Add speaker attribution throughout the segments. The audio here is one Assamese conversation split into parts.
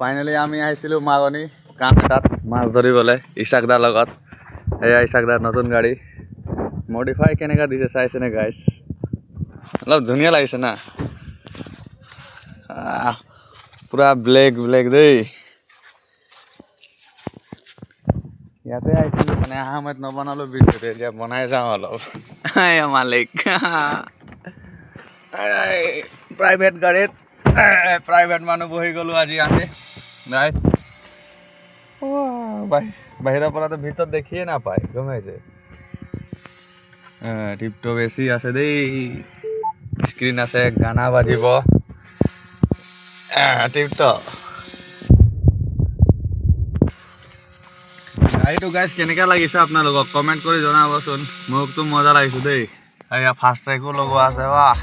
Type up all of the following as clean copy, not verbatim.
Speaker 1: ফাইনেলি আমি আহিছিলোঁ মাগনি কাম এটাত মাছ ধৰিবলৈ ইছাকদাৰ লগত। এয়া ইছাকদাৰ নতুন গাড়ী মডিফাই কেনেকৈ দিছে চাইছেনে গাইছ? অলপ ধুনীয়া লাগিছে না, পুৰা ব্লেক ব্লেক দেই। ইয়াতে আহিছিলোঁ মানে অহা সময়ত নবনালোঁ ভিডিঅ'টো, এতিয়া বনাই যাওঁ অলপ। মালিক প্ৰাইভেট গাড়ীত প্ৰাইভেট মানুহ বহি গ'লোঁ আজি আমি। নাই বাহিৰৰ পৰাতো ভিতৰত দেখিয়ে নাপায়, গমাইছে। টিপটো বেছি আছে দেই, স্ক্ৰীন আছে, গানা বাজিব টিপটো। গাড়ীটো গাইজ কেনেকৈ লাগিছে আপোনালোকক কমেণ্ট কৰি জনাবচোন। মোকতো মজা লাগিছে দেই। এয়া ফাষ্ট ট্ৰেকো লগোৱা আছে। বাহ,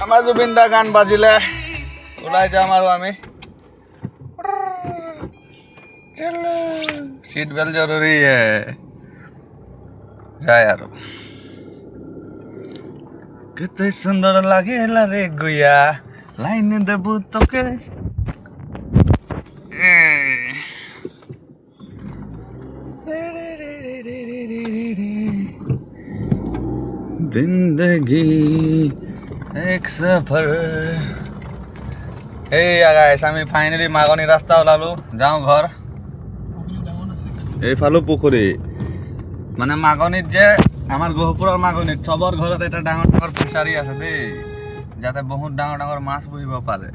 Speaker 1: আমাৰ জুবিন দা গান বাজিলে ওলাই যাম আৰু আমি। सीट बेल्ट जरूरी है जाए यार। कितने सुंदर लगे रे गुया लाइन देबू तो के जिंदगी एक सफर। गाइस আমি ফাইনেলি মাগনি ৰাস্তা ওলালো, যাওঁ ঘৰ। এইফালো পুখুৰী মানে মাগনিত যে আমাৰ গহপুৰৰ মাগনিত চবৰ ঘৰত এটা ডাঙৰ ডাঙৰ ফিচাৰী আছে দেই, যাতে বহুত ডাঙৰ ডাঙৰ মাছ পুহিব পাৰে।